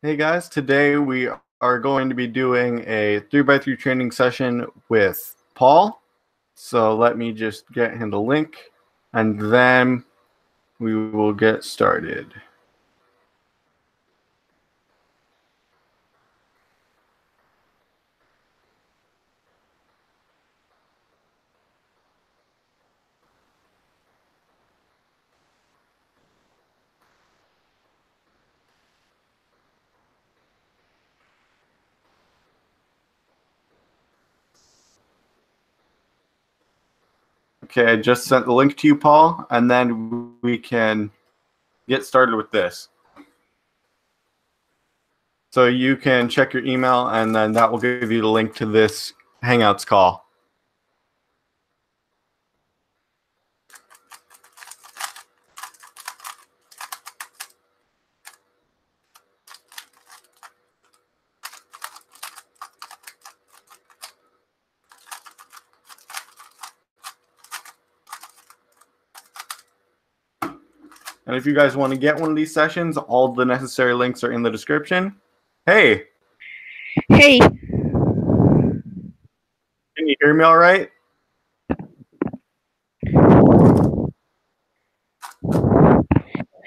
Hey guys, today we are going to be doing a 3x3 training session with Paul. So let me just get him the link and then we will get started. Okay, I just sent the link to you, Paul, and then we can get started with this. So you can check your email and then that will give you the link to this Hangouts call. And if you guys want to get one of these sessions, all the necessary links are in the description. Hey! Hey, Can you hear me all right?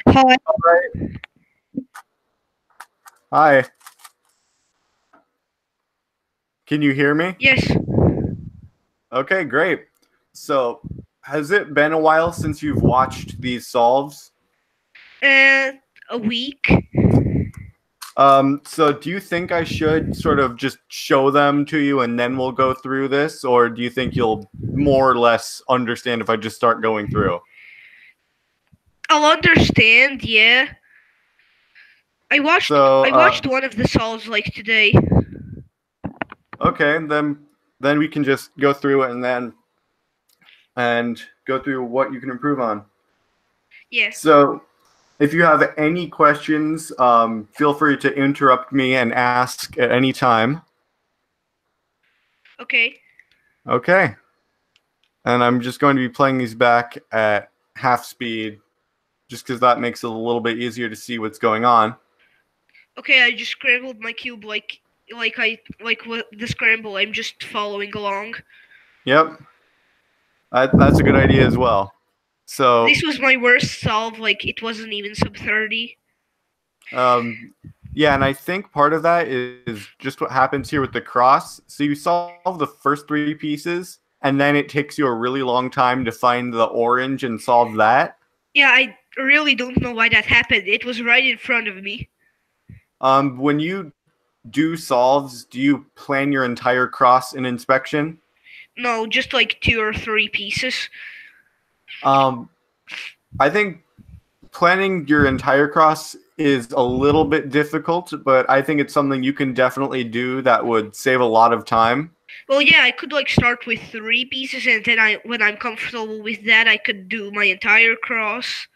hi. All right. Hi. Can you hear me? Yes, Okay, great. So, has it been a while since you've watched these solves? a week. So do you think I should sort of just show them to you and then we'll go through this, or do you think you'll more or less understand if I just start going through? I'll understand. Yeah, I watched. So, I watched one of the solves like today. okay, then we can just go through it and go through what you can improve on. Yeah. So, if you have any questions, feel free to interrupt me and ask at any time. Okay. Okay. And I'm just going to be playing these back at half speed, just because that makes it a little bit easier to see what's going on. Okay. I just scrambled my cube like the scramble. I'm just following along. Yep. That's a good idea as well. So, This was my worst solve. Like it wasn't even sub 30. yeah, and I think part of that is just what happens here with the cross. So you solve the first three pieces, and then it takes you a really long time to find the orange and solve that. Yeah, I really don't know why that happened. It was right in front of me. When you do solves, do you plan your entire cross in inspection? No, just like 2 or 3 pieces. I think planning your entire cross is a little bit difficult, but I think it's something you can definitely do that would save a lot of time. Well, yeah, I could like start with 3 pieces, and then when I'm comfortable with that, I could do my entire cross.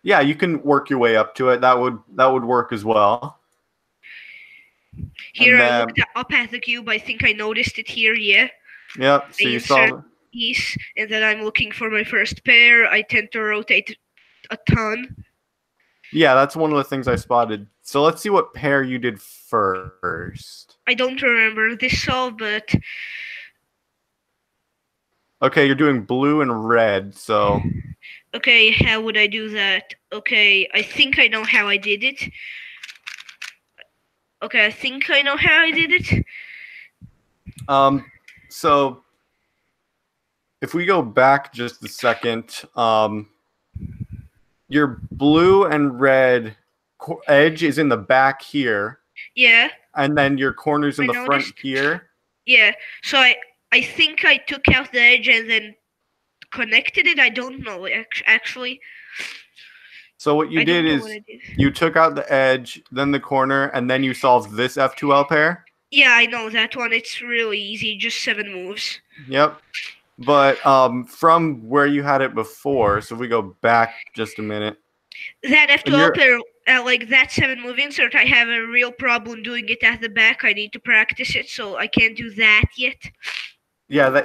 Yeah, you can work your way up to it. That would work as well. Here, And I then, looked up at the cube. I think I noticed it here. Yeah, yep. I So you insert solve. piece, and then I'm looking for my first pair. I tend to rotate a ton. Yeah, that's one of the things I spotted. So let's see what pair you did first. I don't remember this solve, but Okay, you're doing blue and red. So okay, how would I do that? Okay, I think I know how I did it. Okay, I think I know how I did it. so if we go back just a second, your blue and red edge is in the back here, Yeah, and then your corner's in I the front noticed. here. Yeah, so I think I took out the edge and then connected it. I don't know actually. So what you I did don't know what is I did. you took out the edge, then the corner, and then you solved this F2l pair. Yeah, I know that one. It's really easy, just 7 moves. Yep. But from where you had it before, so if we go back just a minute. That And F2l you're pair, like that 7 move insert, I have a real problem doing it at the back. I need to practice it, so I can't do that yet. yeah,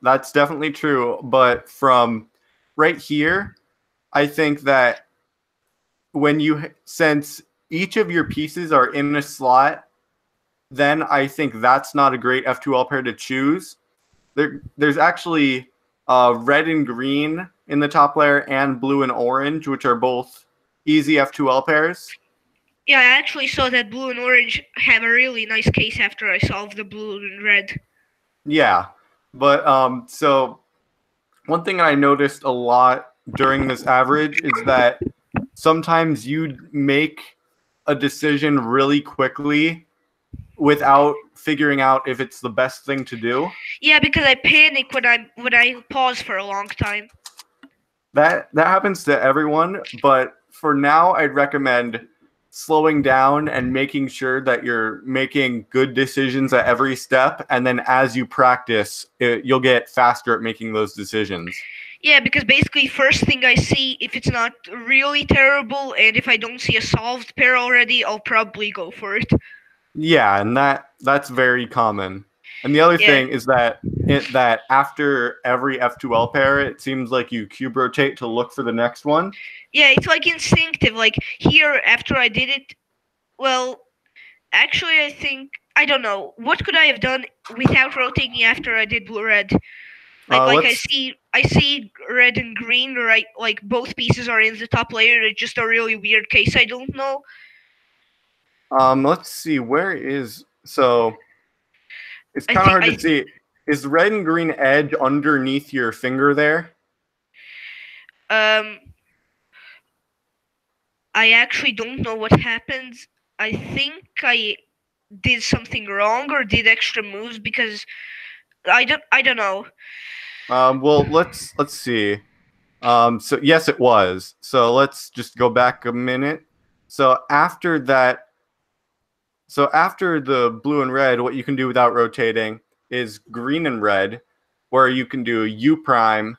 that's definitely true. But from right here, I think that since each of your pieces are in a slot, then I think that's not a great F2l pair to choose. There's actually red and green in the top layer and blue and orange, which are both easy F2l pairs. Yeah, I actually saw that blue and orange have a really nice case after I solved the blue and red. Yeah, but so one thing I noticed a lot during this average is that sometimes you make a decision really quickly without figuring out if it's the best thing to do. Yeah, because I panic when I pause for a long time. That happens to everyone, but for now I'd recommend slowing down and making sure that you're making good decisions at every step, and then as you practice, you'll get faster at making those decisions. Yeah, because basically first thing I see, if it's not really terrible and if I don't see a solved pair already, I'll probably go for it. Yeah, and that's very common. And the other Yeah. thing is that after every F2l pair, it seems like you cube rotate to look for the next one. Yeah, it's like instinctive. Like here, after I did it, well, actually, I don't know. What could I have done without rotating after I did blue red? Like I see red and green, right? Like both pieces are in the top layer. It's just a really weird case. I don't know. Let's see, where is so it's I kind of think hard to see. Is the red and green edge underneath your finger there? um I actually don't know what happens. I think I did something wrong or did extra moves because I don't know. Well, let's see. So yes, it was. So let's just go back a minute. So after that, so after the blue and red, what you can do without rotating is green and red, where you can do U prime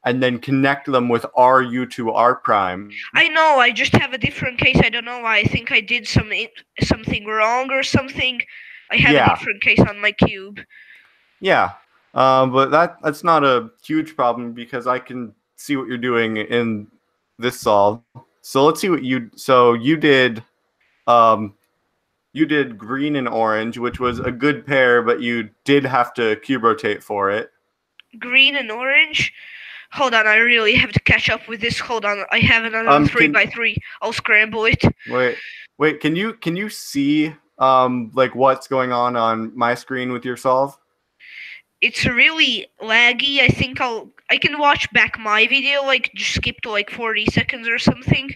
and then connect them with RU to R prime. I know. I just have a different case. I don't know why. I think I did something wrong or something. I have a different case on my cube. Yeah, but that's not a huge problem because I can see what you're doing in this solve. So let's see what you. So you did green and orange, which was a good pair, but you did have to cube rotate for it. Green and orange. Hold on, I really have to catch up with this. Hold on, I have another 3x3. I'll scramble it. Wait. Can you see like what's going on my screen with your solve? It's really laggy. I think I can watch back my video, like just skip to like 40 seconds or something.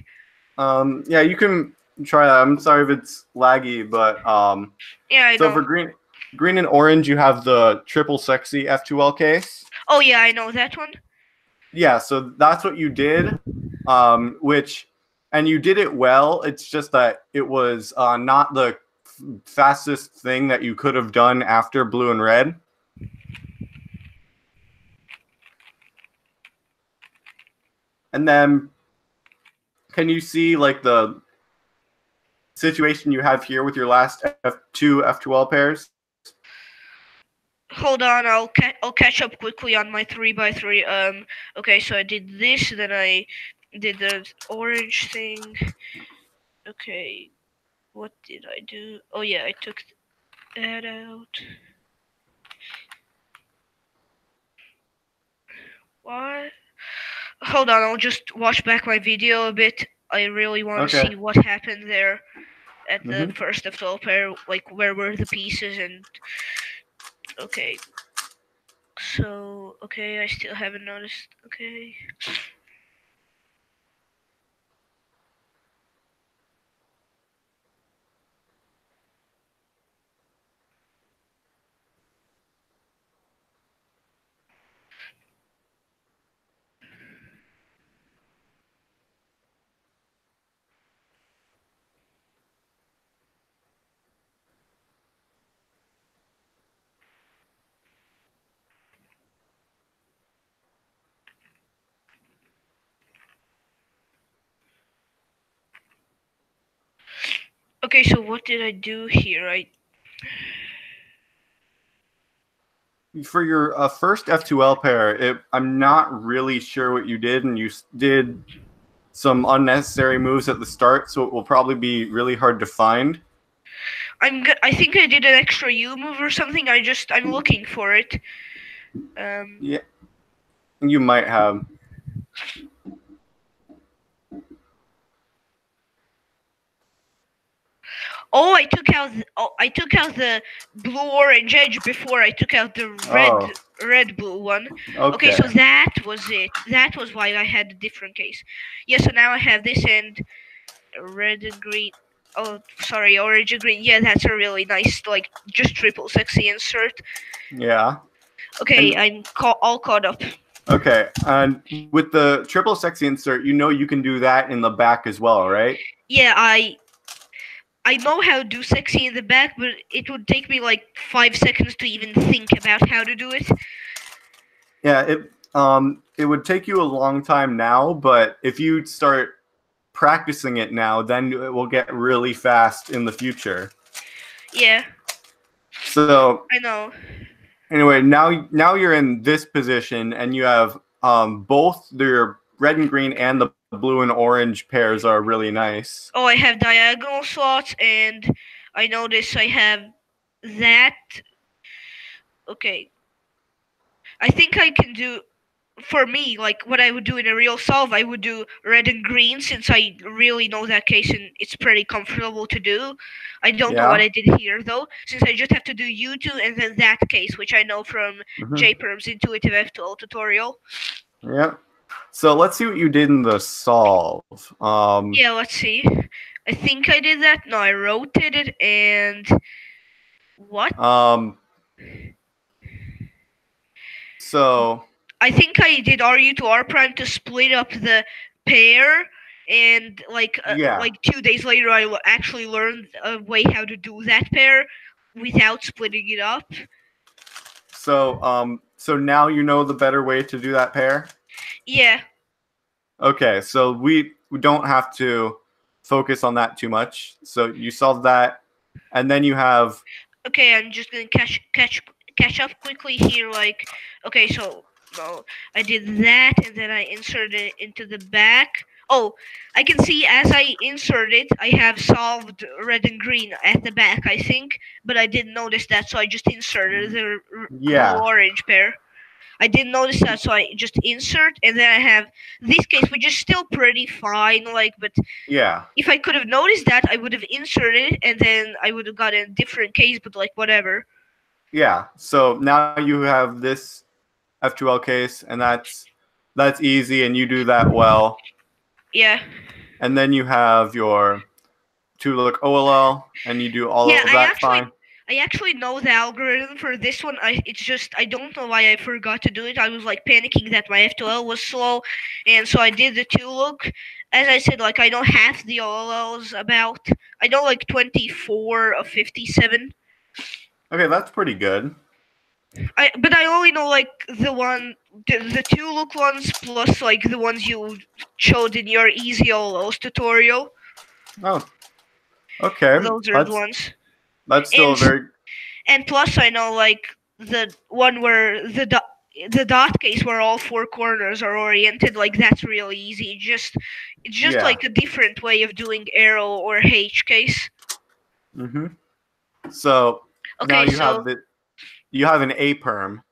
Yeah, you can try that. I'm sorry if it's laggy, but yeah, I so know. for green and orange, you have the triple sexy F2l case. Oh yeah, I know that one. Yeah, so that's what you did, and you did it well. It's just that it was not the fastest thing that you could have done after blue and red. And then, can you see like the situation you have here with your last F2l pairs? Hold on, I'll catch up quickly on my 3x3. Okay, so I did this, then I did the orange thing. Okay, what did I do? Oh yeah, I took that out. What? Hold on, I'll just watch back my video a bit. I really want to see what happened there at the first F2l pair. Like, where were the pieces and... Okay. So, okay, I still haven't noticed. Okay. Okay, so what did I do here? For your first F2l pair, I'm not really sure what you did, and you did some unnecessary moves at the start, so it will probably be really hard to find. I think I did an extra U move or something. I'm looking for it. Yeah, you might have. Oh, I took out the blue orange edge before I took out the red blue one. Okay, so that was it. That was why I had a different case. Yeah, so now I have this and red and green. Oh, sorry, orange and green. Yeah, that's a really nice, like, just triple sexy insert. Yeah. Okay, I'm all caught up. Okay, and with the triple sexy insert, you can do that in the back as well, right? Yeah, I know how to do sexy in the back, but it would take me like 5 seconds to even think about how to do it. Yeah, it would take you a long time now, but if you start practicing it now, then it will get really fast in the future. Yeah. So I know. Anyway, now you're in this position, and you have both your red and green and the blue and orange pairs are really nice. Oh, I have diagonal slots, and I notice I have that. Okay. I think I can do, for me, like what I would do in a real solve, I would do red and green since I really know that case and it's pretty comfortable to do. I don't know what I did here though, since I just have to do U2 and then that case, which I know from JPerm's intuitive F2l tutorial. Yeah. So let's see what you did in the solve. Yeah, let's see. I think I did that. No, I rotated and what? So I think I did RU to R prime to split up the pair, and like 2 days later, I actually learned a way how to do that pair without splitting it up. So now you know the better way to do that pair? Yeah. Okay, so we don't have to focus on that too much. So you solve that, and then you have. Okay, I'm just gonna catch up quickly here. Like, okay, so no, I did that, and then I inserted it into the back. Oh, I can see as I insert it, I have solved red and green at the back, I think, but I didn't notice that, so I just inserted the blue-orange pair. I didn't notice that, so I just insert, and then I have this case, which is still pretty fine, like, but if I could have noticed that, I would have inserted, and then I would have gotten a different case, but, like, whatever. Yeah, so now you have this F2l case, and that's easy, and you do that well. Yeah. And then you have your 2-look OLL, and you do all of that fine. I actually know the algorithm for this one. I don't know why I forgot to do it. I was like panicking that my F2l was slow, and so I did the 2-look. As I said, like I know half the OLLs about. I know like 24 of 57. Okay, that's pretty good. But I only know like the 2-look ones plus like the ones you showed in your easy OLLs tutorial. Oh, okay. Those are the ones. That's still very. And plus, I know like the one where the dot case where all 4 corners are oriented. Like that's really easy. It's just like a different way of doing arrow or H case. So now you have an A perm.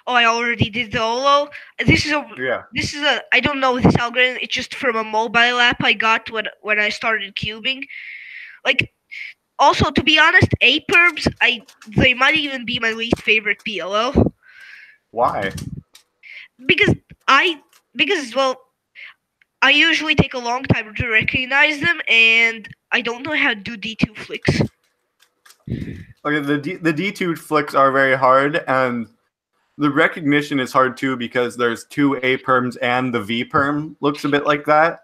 Oh, I already did the OLO. This is a I don't know this algorithm. It's just from a mobile app I got when I started cubing. Like, also to be honest, A perms they might even be my least favorite PLO. Why? Because I usually take a long time to recognize them, and I don't know how to do D2 flicks. Okay, the D2 flicks are very hard, and the recognition is hard too because there's 2 A perms and the V perm looks a bit like that.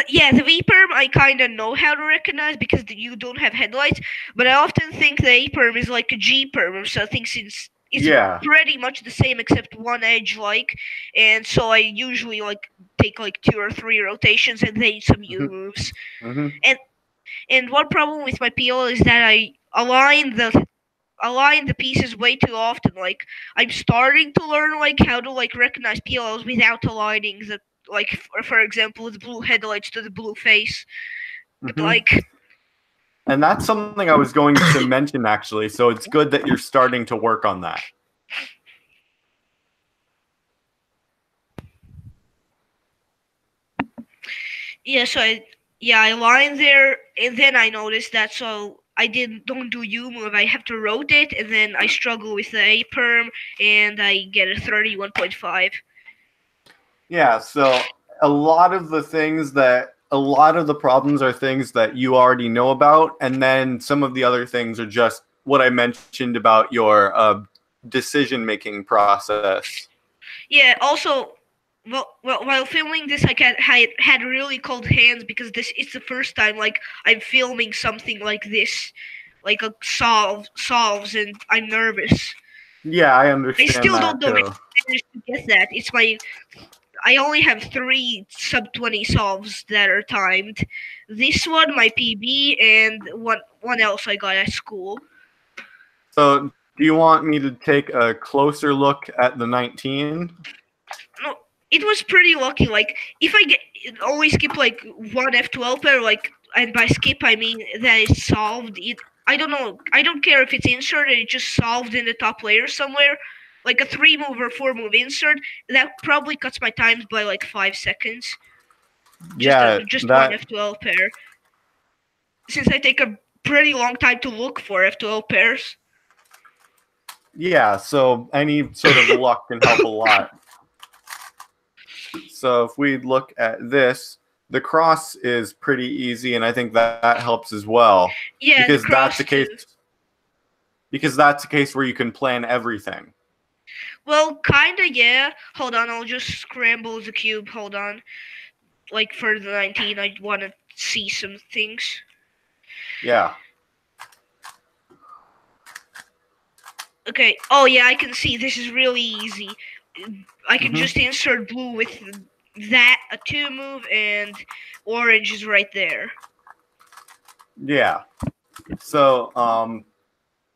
Yeah, the V perm I kind of know how to recognize because you don't have headlights, but I often think the A perm is like a G perm, so I think since it's pretty much the same except one edge, like, and so I usually like take like 2 or 3 rotations and then some U moves. And one problem with my PL is that I align the pieces way too often. Like I'm starting to learn like how to like recognize PLOs without aligning like for example, the blue headlights to the blue face. But Mhm. like, And that's something I was going to mention actually. So it's good that you're starting to work on that. yeah, so I line there, and then I noticed that, so I don't do U move. I have to rotate, and then I struggle with the A perm, and I get a 31.5. Yeah, so a lot of the problems are things that you already know about, and then some of the other things are just what I mentioned about your decision-making process. Yeah. Also, while filming this, had really cold hands because this is the first time like I'm filming something like this, like a solves, and I'm nervous. Yeah, I I understand still don't that know how too. I managed to get that. I only have 3 sub 20 solves that are timed. This one, my PB, and one else I got at school. So, do you want me to take a closer look at the 19? No, it was pretty lucky. Like if I only skip like one F2l pair, like, and by skip I mean that it's solved. I don't know. I don't care if it's inserted. It's just solved in the top layer somewhere. Like a 3 move or 4 move insert, that probably cuts my times by like 5 seconds. Yeah, Just one that F2l pair. Since I take a pretty long time to look for F2l pairs. yeah, so any sort of luck can help a lot. So if we look at this, the cross is pretty easy, and I think that helps as well. Yeah, the Because that's cross a case too. because that's a case where you can plan everything. Well, kinda, yeah. Hold on, I'll just scramble the cube. Hold on. Like for the 19, I want to see some things. Yeah. Okay. Oh yeah, I can see this is really easy. I can Mhm. just insert blue with that a 2 move, and orange is right there. Yeah. So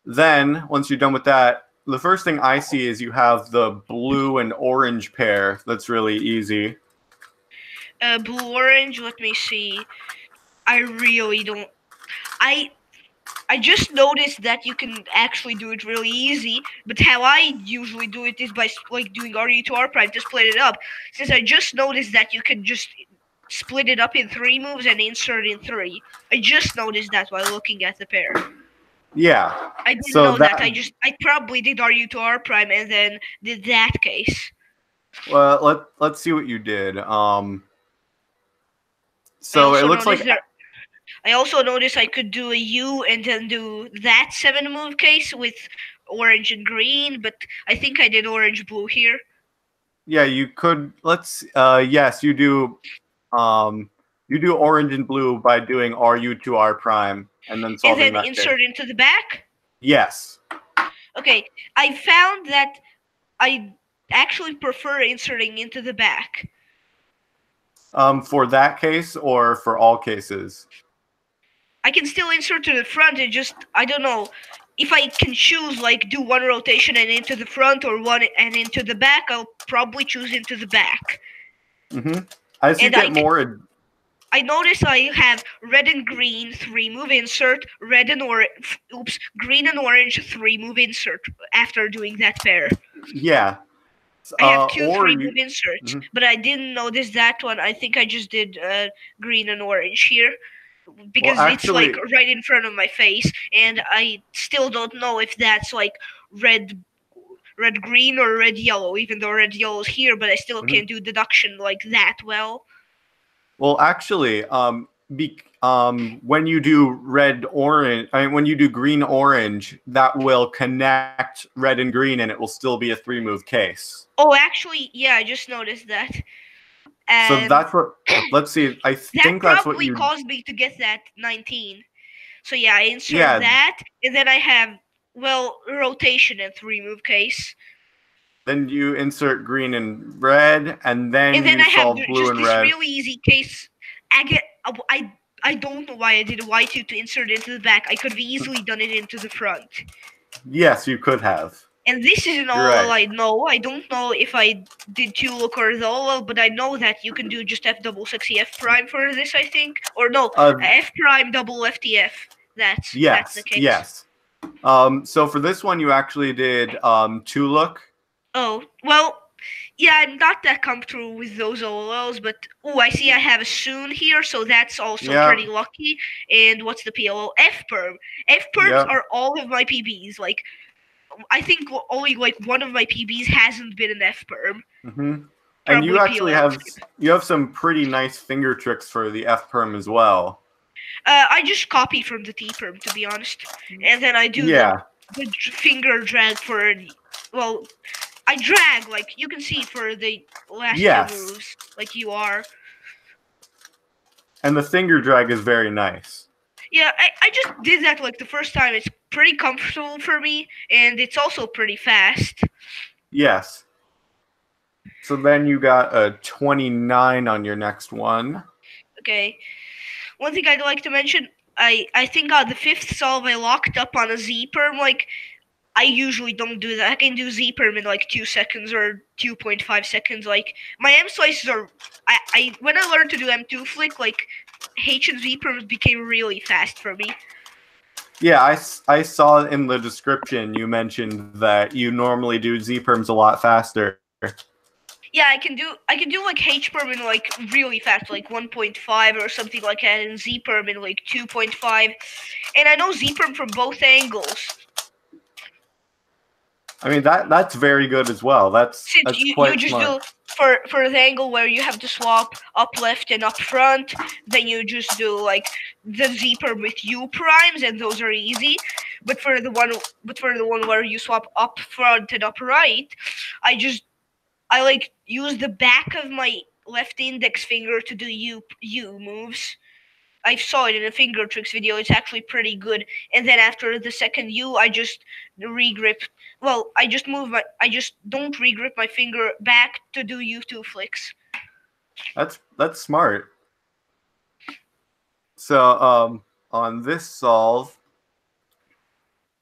then once you're done with that, the first thing I see is you have the blue and orange pair. That's really easy. Blue orange. Let me see. I really don't. I I just noticed that you can actually do it really easy, but how I usually do it is by like doing RE to R prime to split it up. Since I just noticed that you can just split it up in 3 moves and insert in 3. I just noticed that while looking at the pair. Yeah. I didn't So know that. that I probably did RU to R prime and then did that case. well, let's see what you did. I So it also looks noticed like there. I also noticed I could do a U and then do that 7 move case with orange and green, but I think I did orange blue here. yeah, you could yes, you do orange and blue by doing RU to R prime and then And solving then that case. insert into the back. Yes. Okay, I found that I actually prefer inserting into the back. For that case or for all cases? I can still insert to the front, and just, I don't know, if I can choose, like, do one rotation and into the front or one and into the back, I'll probably choose into the back. Mm-hmm. As you And get more I notice I have red and green 3 move insert, red and orange, green and orange 3 move insert after doing that pair. yeah. I have two Or 3 you move inserts, mhm. but I didn't notice that one. I think I just did green and orange here Well, because it's like actually, right in front of my face, and I still don't know if that's like red green or red yellow, even though red yellow is here, but I still mhm. can't do deduction like that well. Well, actually, when you do red orange, I mean, when you do green orange, that will connect red and green, and it will still be a 3 move case. Oh, actually, yeah, I just noticed that. So And that's what. Let's see. I that think that's what probably you. caused me to get that 19. So yeah, I insert Yeah. that, and then I have, well, rotation and 3 move case. Then you insert green and red, and then And then you I have solve blue just and this red. really easy case. I don't know why I did a Y2 to insert into the back. I could have easily done it into the front. Yes, you could have. And this is an You're OLL right. I know. I don't know if I did 2-look or the OLL, but I know that you can do just F double sexy F prime for this, I think. Or no, F prime double FTF. That's the case. Yes. So for this one, you actually did 2-look. Oh, well, yeah, I'm not that comfortable with those OLLs, but I see I have a soon here, so that's also pretty lucky. And what's the PLO? F perm. F perms are all of my PBs. Like, I think only like one of my PBs hasn't been an F perm. Mm-hmm. And you actually have some pretty nice finger tricks for the F perm as well. I just copy from the T perm, to be honest, and then I do the finger drag for. Well, I drag, like you can see, for the last few moves, like you are. And the finger drag is very nice. Yeah, I just did that like the first time. It's pretty comfortable for me, and it's also pretty fast. Yes. So then you got a 29 on your next one. Okay. One thing I'd like to mention, I think on the fifth solve I locked up on a Z perm. Like, I usually don't do that. I can do Z perm in like 2 seconds or 2.5 seconds. Like, my M slices are. I when I learned to do M2 flick, like H and Z perms became really fast for me. Yeah, I saw in the description you mentioned that you normally do Z perms a lot faster. Yeah, I can do like H perm in like really fast, like 1.5 or something like that, and Z perm in like 2.5. And I know Z perm from both angles. I mean that's very good as well. That's quite you just smart. do for the angle where you have to swap up left and up front, then you just do like the Z perm with U primes, and those are easy. But for the one where you swap up front and up right, I like use the back of my left index finger to do U moves. I saw it in a finger tricks video. It's actually pretty good. And then after the second U, I just regrip. Well, I just don't regrip my finger back to do U2 flicks. That's smart. So on this solve,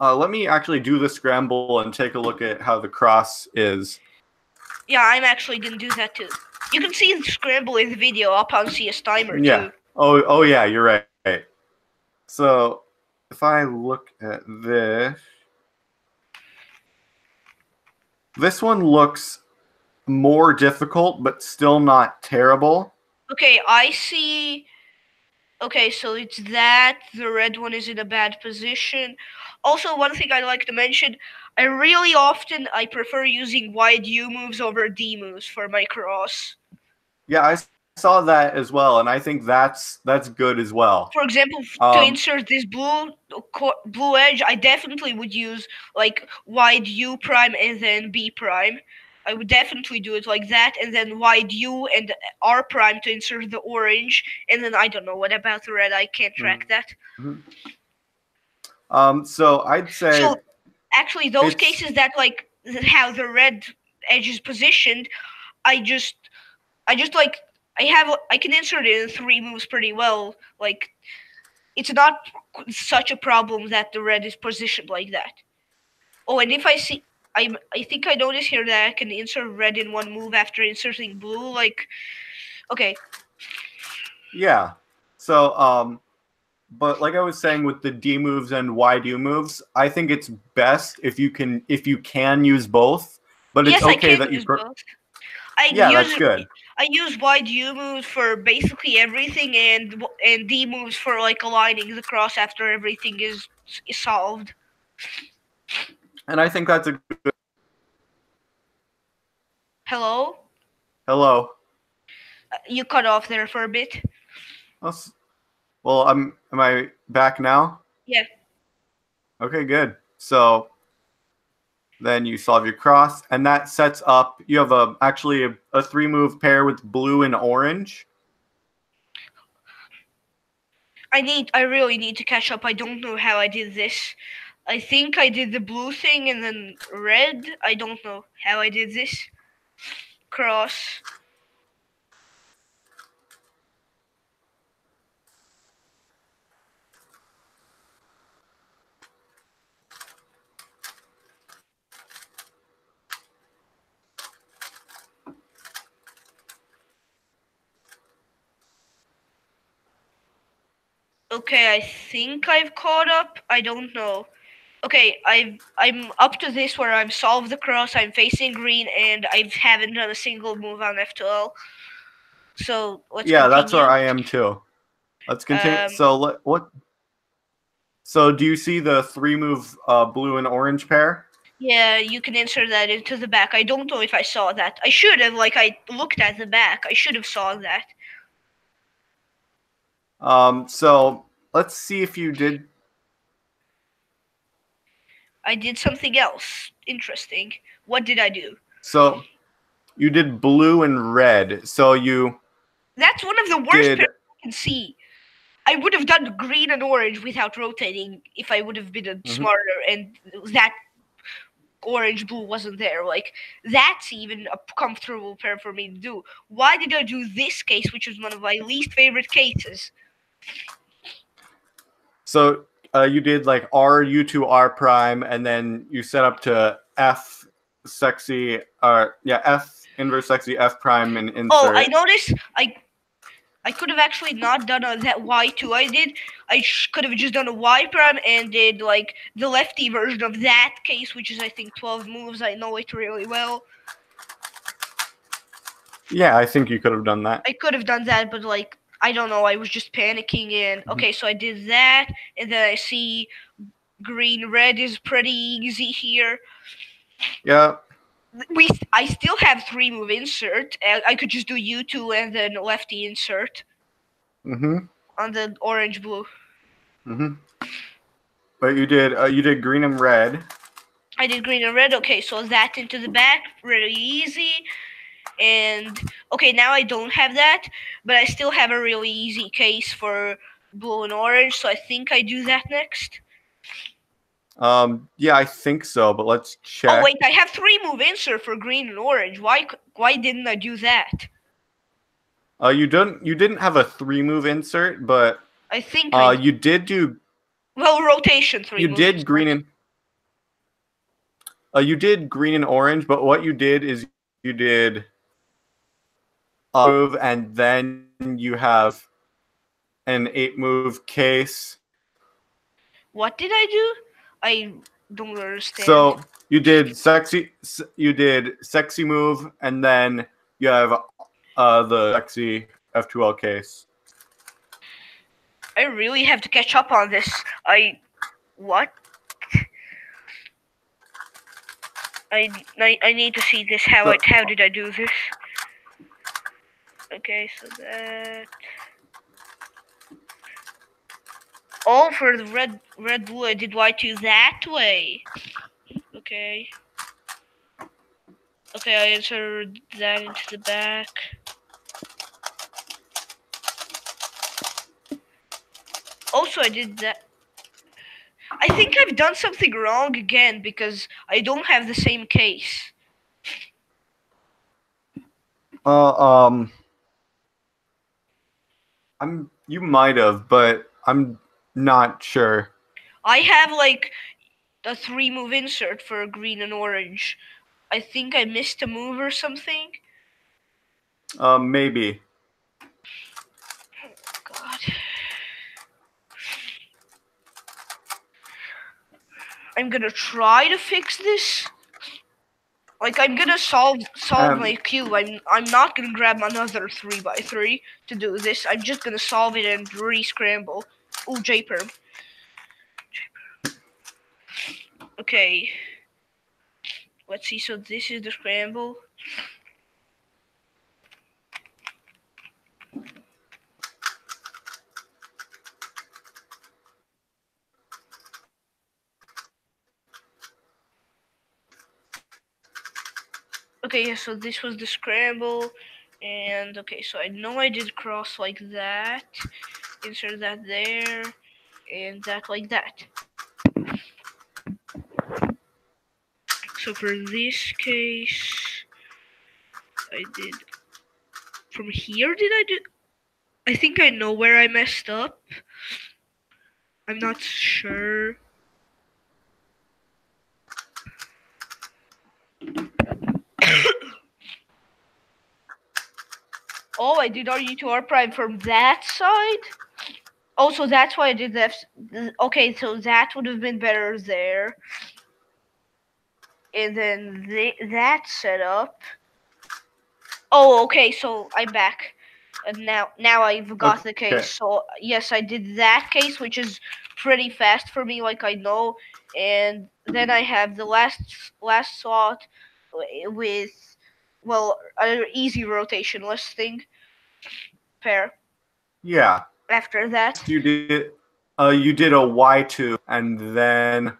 let me actually do the scramble and take a look at how the cross is. Yeah, I'm actually gonna do that too. You can see the scramble in the video up on CS Timer too. Oh yeah, you're right. So if I look at this one looks more difficult, but still not terrible. Okay, I see. Okay, so it's that. The red one is in a bad position. Also, one thing I'd like to mention, I prefer using wide U moves over D moves for my cross. Yeah, I saw that as well, and I think that's good as well. For example, to insert this blue edge, I definitely would use like wide U prime and then B prime. I would definitely do it like that, and then wide U and R prime to insert the orange, and then I don't know what about the red. I can't track that. So I'd say. So actually, those cases that like how the red edge is positioned, I can insert it in 3 moves pretty well. Like, it's not such a problem that the red is positioned like that. Oh, and if I see, I think I noticed here that I can insert red in 1 move after inserting blue. Like, okay. Yeah. So but like I was saying with the D moves and wide U moves, I think it's best if you can use both. But yes, it's okay I can that use you. both. That's good. I use wide U moves for basically everything, and D moves for like aligning the cross after everything is solved. And I think that's a good. Hello? Hello. You cut off there for a bit. Well, am I back now? Yeah. Okay, good. So then you solve your cross, and that sets up. You have actually a 3-move pair with blue and orange. I really need to catch up. I don't know how I did this. I think I did the blue thing and then red. I don't know how I did this. Cross. Okay, I think I've caught up. I don't know. Okay, I'm up to this where I've solved the cross. I'm facing green, and I haven't done a single move on F2l. So let's Yeah, that's continue. where I am too. Let's continue. What? So do you see the 3-move blue and orange pair? Yeah, you can insert that into the back. I don't know if I saw that. I should have. Like I looked at the back. I should have saw that. So let's see if you did. I did something else interesting. What did I do? So you did blue and red. So you That's one of the worst did. pairs I can see. I would have done green and orange without rotating if I would have been smarter and that orange blue wasn't there. Like that's even a comfortable pair for me to do. Why did I do this case, which is one of my least favorite cases? So you did like R U2 R prime, and then you set up to F sexy, F inverse sexy F prime and insert. Oh, I noticed I could have actually not done that Y2 I did. I could have just done a Y prime and did like the lefty version of that case, which is I think 12 moves. I know it really well. Yeah, I think you could have done that. I could have done that, but like I don't know. I was just panicking and okay, so I did that, and then I see green red is pretty easy here. Yeah. I still have 3-move insert. I could just do U2 and then lefty insert. On the orange blue. But you did green and red. I did green and red. Okay, so that into the back, really easy. And okay, now I don't have that, but I still have a really easy case for blue and orange. So I think I do that next. Yeah, I think so, but let's check. Oh wait, I have 3-move insert for green and orange. Why didn't I do that? You didn't have a 3-move insert, but I think you did do. Well, rotation 3 You moves. did green and. You did green and orange, but what you did is you did move, and then you have an 8-move case. What did I do? I don't understand. So you did sexy move, and then you have the sexy F2l case. I really have to catch up on this. What? I need to see this. How did I do this? Okay, so that. Oh, for the red blue, I did Y2 that way. Okay. Okay, I inserted that into the back. Also, I did that. I think I've done something wrong again because I don't have the same case. You might have, but I'm not sure. I have like a 3-move insert for green and orange. I think I missed a move or something. Maybe. Oh, God. I'm gonna try to fix this. Like I'm gonna solve my cube. I'm not gonna grab another 3x3 to do this. I'm just gonna solve it and re-scramble. Ooh, J-perm. Okay. Let's see. So this is the scramble. Okay, so this was the scramble, and okay, so I know I did cross like that, insert that there, and that like that. So for this case, I did from here. Did I do? I think I know where I messed up. I'm not sure. Oh, I did RU2 R prime from that side? Oh, so that's why I did that. Okay, so that would have been better there. And then that setup. Oh, okay, so I'm back. And now I've got the Okay. case. So yes, I did that case, which is pretty fast for me, like I know. And then I have the last slot with an easy rotationless thing pair. Yeah. After that, You did a Y2 and then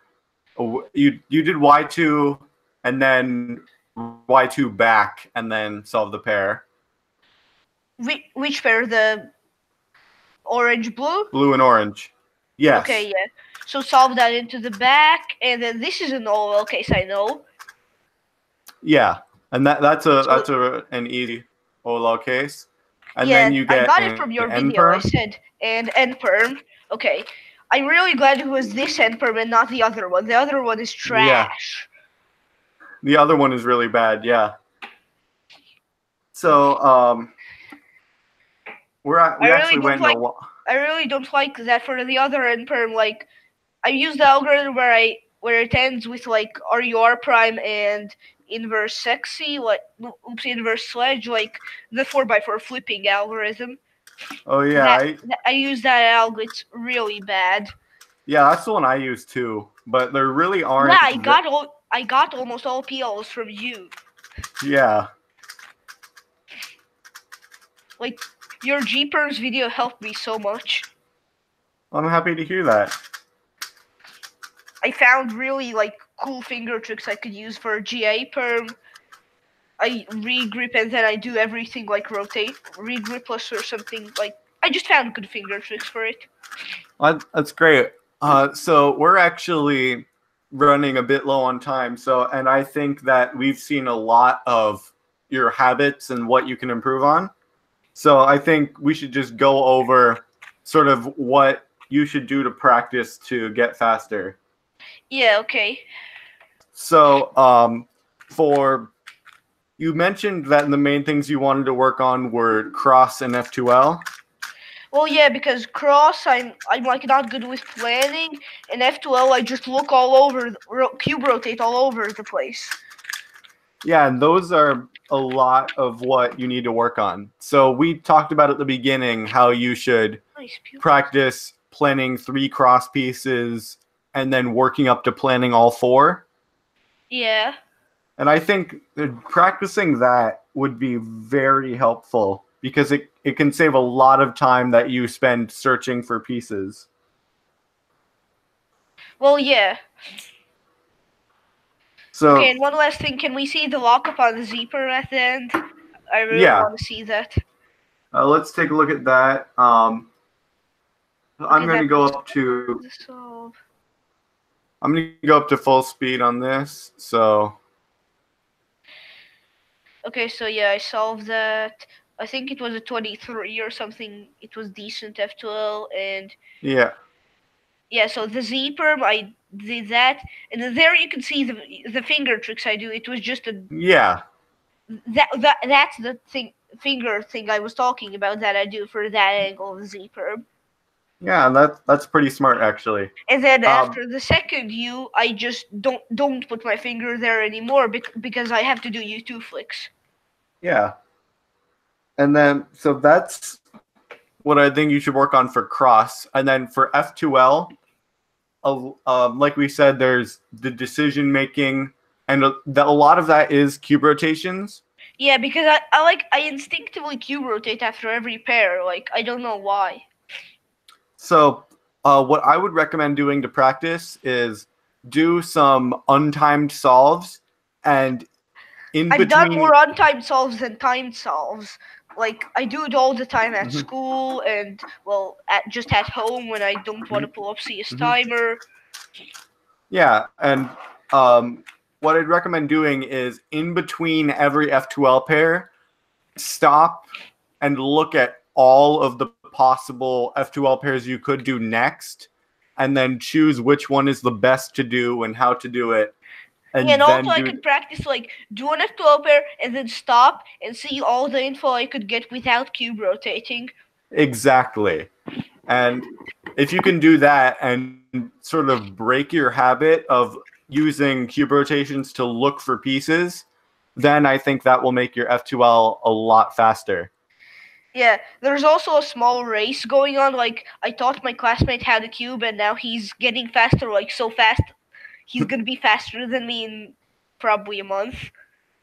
you did Y2 and then Y2 back and then solve the pair. which pair? The orange blue. Blue and orange. Yes. Okay, yeah. So solve that into the back, and then this is an OL case, I know. Yeah, and that's an easy OLL case. And Yeah, then you get I got it from your an video. I perm. said and perm. Okay, I'm really glad it was this end perm and not the other one. The other one is Yeah, trash. the other one is really bad. Yeah. So we actually went in a. I really don't like that for the other end perm. Like I use the algorithm where it ends with like RUR prime and inverse sexy, like inverse sledge, like the 4x4 flipping algorithm. Oh yeah, I use that algo. It's really bad. yeah, that's the one I use too. But there really aren't. Yeah, I got almost all PLs from you. Yeah. Like your Jeepers video helped me so much. I'm happy to hear that. I found really like cool finger tricks I could use for GA perm. I regrip and then I do everything like rotate, regripless or something. Like I just found good finger tricks for it. That's great. So we're actually running a bit low on time. And I think that we've seen a lot of your habits and what you can improve on. So I think we should just go over sort of what you should do to practice to get faster. Yeah, okay. So you mentioned that the main things you wanted to work on were cross and F2l. Well, yeah, because cross I'm like not good with planning, and F2l I just look all over, cube rotate all over the place. Yeah, and those are a lot of what you need to work on. So we talked about at the beginning how you should practice planning 3 cross pieces and then working up to planning all 4. Yeah. And I think practicing that would be very helpful because it can save a lot of time that you spend searching for pieces. Well, yeah. So, okay, and one last thing. Can we see the lockup on the zipper at the end? I really want to see that. Let's take a look at that. I'm going to go up to... I'm going to go up to full speed on this. So... Okay, so yeah, I solved that. I think it was a 23 or something. It was decent F2l and... Yeah. Yeah, so the Z perm, I did that, and then there you can see the finger tricks I do. It was just a that's the finger thing I was talking about that I do for that angle of the Z perm. Yeah, that's pretty smart actually. And then after the second U, I just don't put my finger there anymore because I have to do U2 flicks. Yeah. And then so that's what I think you should work on for cross. And then for F2l, like we said, there's the decision making, and a lot of that is cube rotations. Yeah, because I instinctively cube rotate after every pair. Like I don't know why. So what I would recommend doing to practice is do some untimed solves, and I've done more untimed solves than timed solves. Like I do it all the time at school and just at home when I don't want to pull up CS timer. Yeah, and what I'd recommend doing is in between every F2l pair, stop and look at all of the possible F2l pairs you could do next, and then choose which one is the best to do and how to do it. And also I could practice like do an F2l pair and then stop and see all the info I could get without cube rotating. Exactly. And if you can do that and sort of break your habit of using cube rotations to look for pieces, then I think that will make your F2l a lot faster. Yeah, there's also a small race going on. Like, I taught my classmate how to cube, and now he's getting faster, like, so fast. He's gonna be faster than me in probably a month.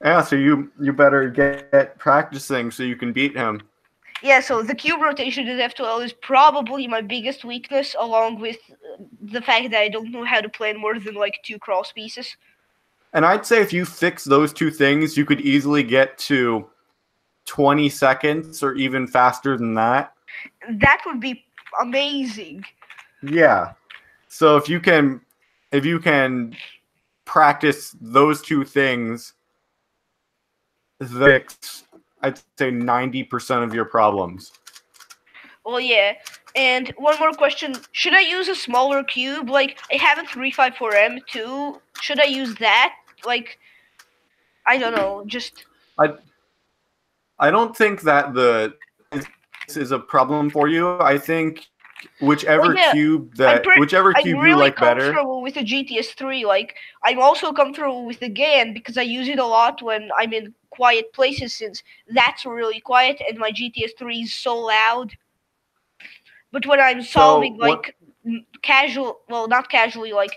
Yeah, so you better get practicing so you can beat him. Yeah, so the cube rotation in F2L is probably my biggest weakness, along with the fact that I don't know how to plan more than like 2 cross pieces. And I'd say if you fix those two things, you could easily get to 20 seconds or even faster than that. That would be amazing. Yeah. So if you can practice those two things, fix, I'd say 90% of your problems. Well, yeah. And one more question: should I use a smaller cube? Like, I have a 354M2. Should I use that? Like, I don't know. Just I don't think that this is a problem for you. I think whichever yeah, cube I'm you really like better. comfortable with the GTS3. Like, I'm also comfortable with the GAN because I use it a lot when I'm in quiet places, since that's really quiet and my GTS3 is so loud. But when I'm solving So like not casually, like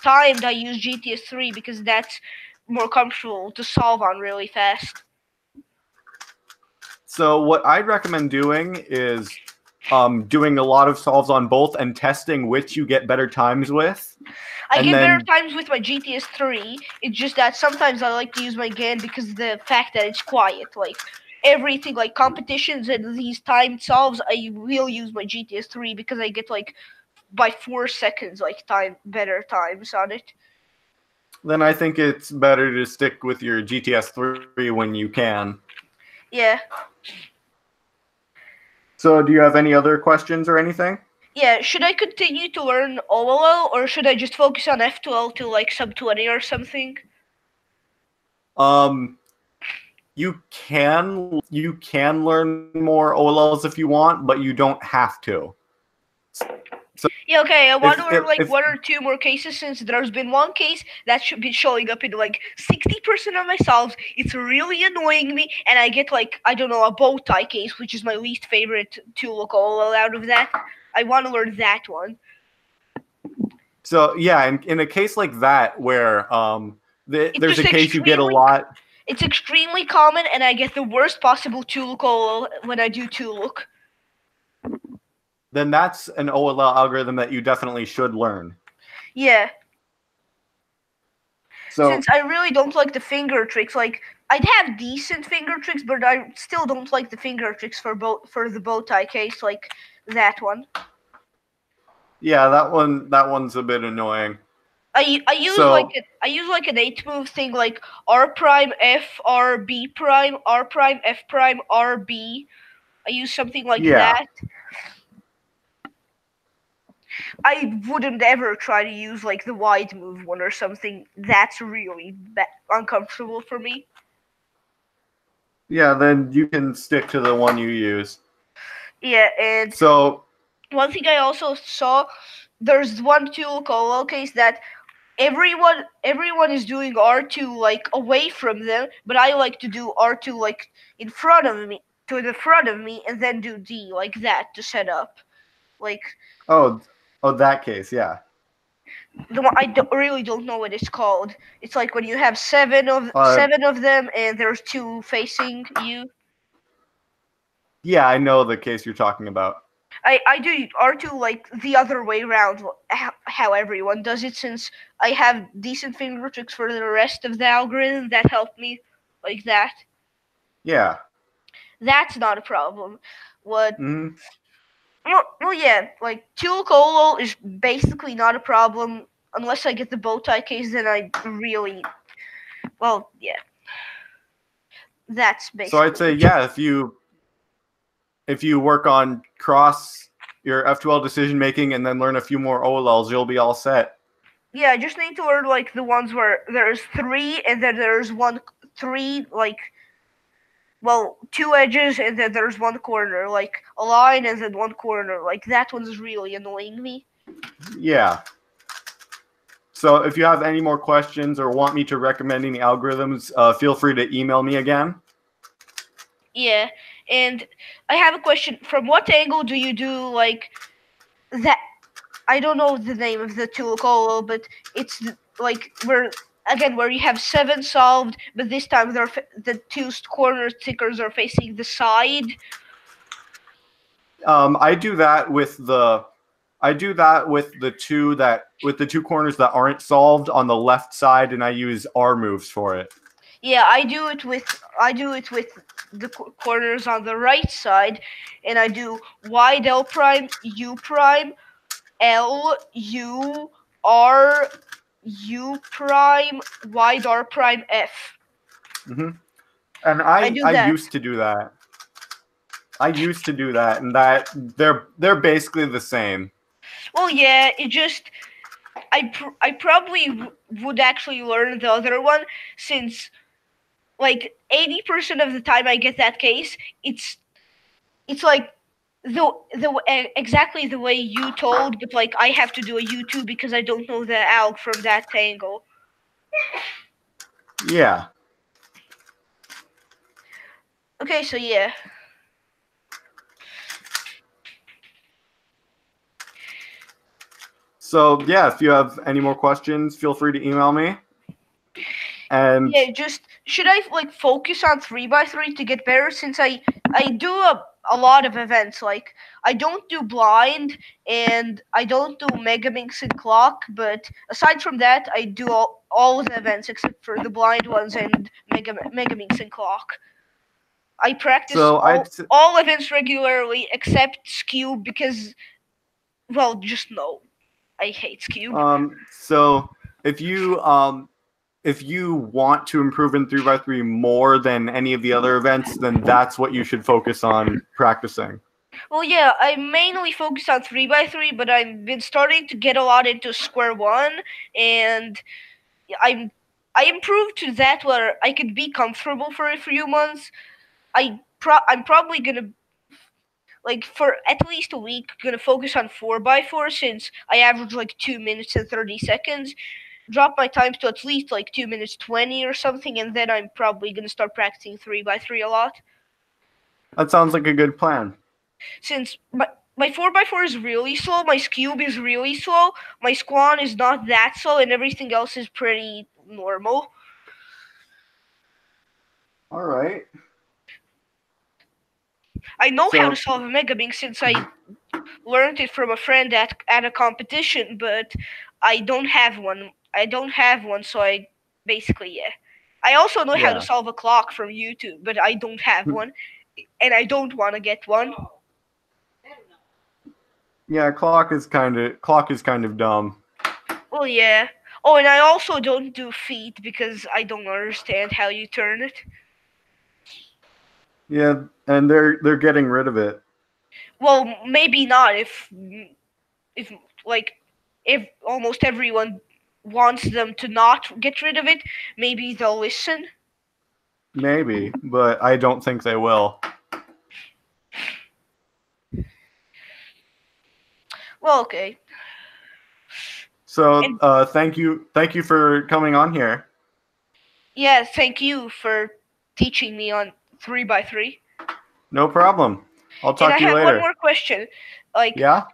timed, I use GTS3 because that's more comfortable to solve on really fast. So what I'd recommend doing is doing a lot of solves on both and testing which you get better times with. I And get better then times with my GTS3. It's just that sometimes I like to use my GAN because of the fact that it's quiet. Like, everything, like competitions and these timed solves, I will use my GTS3 because I get like by 4 seconds like better times on it. then I think it's better to stick with your GTS3 when you can. Yeah. So do you have any other questions or anything? Yeah, should I continue to learn OLL or should I just focus on F2L to like sub 20 or something? You can learn more OLLs if you want, but you don't have to. So Yeah, okay, I want to learn like if 1 or 2 more cases, since there's been one case that should be showing up in like 60% of my solves. It's really annoying me, and I get like, I don't know, a Bowtie Case, which is my least favorite to look OLL out of that. I want to learn that one. So yeah, in a case like that where there's a just case you get a lot. It's extremely common, and I get the worst possible 2-look OLL when I do 2-look. Then that's an OLL algorithm that you definitely should learn. Yeah. So since I really don't like the finger tricks, like, I'd have decent finger tricks, but I still don't like the finger tricks for the Bowtie Case, like that one. yeah, that one's a bit annoying. I use like an 8-move thing, like R prime F R B prime R prime F prime R B. I use something like that. I wouldn't ever try to use like the wide move one or something. That's really uncomfortable for me. Yeah, then you can stick to the one you use. Yeah, and so one thing I also saw, there's one tool called case that everyone is doing R2 like away from them, but I like to do R2 like in front of me, to the front of me, and then do D like that to set up. Like, oh, that case, yeah. the one really don't know what it's called. It's like when you have seven of them and there's 2 facing you. Yeah, I know the case you're talking about. I do R2 like the other way around, how everyone does it, since I have decent finger tricks for the rest of the algorithm that help me like that. Yeah. That's not a problem. What? Mm-hmm. Well, yeah, like tool colo is basically not a problem unless I get the Bowtie Case. Then I really, well, yeah. That's basically. So I'd say, yeah, if you work on your F2L decision making and then learn a few more OLLs, you'll be all set. Yeah, I just need to learn like the ones where there's 3 and then there's 3 like well, two edges and then there's one corner, like a line and then one corner. Like that one's really annoying me. Yeah. So if you have any more questions or want me to recommend any algorithms, feel free to email me again. Yeah, and I have a question. From what angle do you do like that? I don't know the name of the tool called, but it's like where you have 7 solved, but this time the two corner stickers are facing the side. I do that with the two corners that aren't solved on the left side, and I use R moves for it. Yeah, I do it with the corners on the right side, and I do wide L prime, U prime, L, U, R, U prime, wide R prime, F. Mm-hmm. And I used to do that. And that they're basically the same. Well, yeah, it just I probably would actually learn the other one, since like 80% of the time I get that case, it's like exactly the way you told, but like I have to do a U2 because I don't know the alg from that angle. Yeah. Okay, so yeah. So yeah, if you have any more questions, feel free to email me. And yeah, just should I like focus on 3x3 to get better, since I do a lot of events. Like I don't do blind and I don't do Megaminx and clock, but aside from that, I do all the events except for the blind ones and Megaminx and clock. I practice all events regularly except skew because, well, just no. I hate skew. So if you want to improve in 3x3 more than any of the other events, then that's what you should focus on practicing. Well, yeah, I mainly focus on 3x3, but I've been starting to get a lot into square one, and I improved to that where I could be comfortable for a few months. I'm probably gonna, like, for at least a week, gonna focus on 4x4, since I average like 2 minutes and 30 seconds. Drop my times to at least like 2 minutes 20 or something, and then I'm probably gonna start practicing 3x3 a lot. That sounds like a good plan. Since my 4x4 is really slow, my cube is really slow, my squan is not that slow, and everything else is pretty normal. All right. I know how to solve a Megaminx since I learned it from a friend at a competition, but I don't have one. So I basically, yeah. I also know how to solve a clock from YouTube, but I don't have one, and I don't want to get one. Yeah, clock is kind of dumb. Well, yeah. Oh, and I also don't do feet because I don't understand how you turn it. Yeah, and they're getting rid of it. Well, maybe not if almost everyone wants them to not get rid of it, maybe they'll listen. Maybe, but I don't think they will. Well, okay. So, thank you for coming on here. Yeah, thank you for teaching me on 3x3. No problem. I'll talk to you later. And I have one more question. Like, yeah?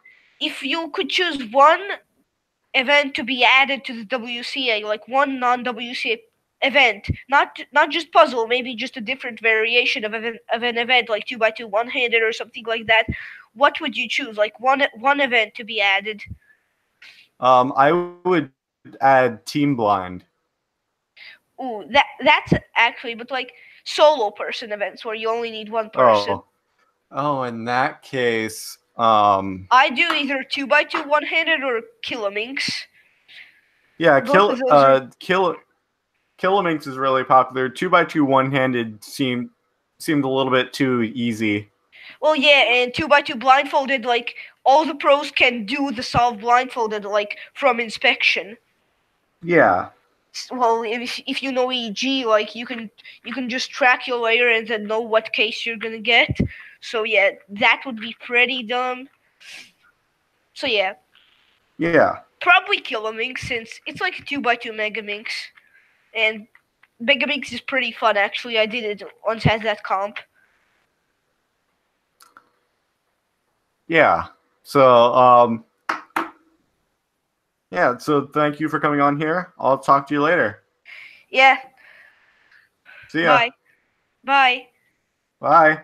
If you could choose one event to be added to the WCA, like one non-WCA event, not just puzzle, maybe just a different variation of an event, like 2x2 one-handed or something like that, what would you choose? Like one event to be added? I would add Team Blind. Ooh, that's actually, but like solo person events where you only need one person. Oh, in that case, I do either 2x2 one-handed or Killaminx. Yeah, Killaminx is really popular. 2x2 one-handed seemed a little bit too easy. Well, yeah, and 2x2 blindfolded, like all the pros can do the solve blindfolded, like from inspection. Yeah. Well, if you know EG, like you can just track your layer and then know what case you're gonna get. So yeah, that would be pretty dumb. So yeah. Yeah. Probably Killaminx, since it's like 2x2 Megaminx. And Megaminx is pretty fun, actually. I did it once as that comp. Yeah. So, yeah, so thank you for coming on here. I'll talk to you later. Yeah. See ya. Bye. Bye. Bye.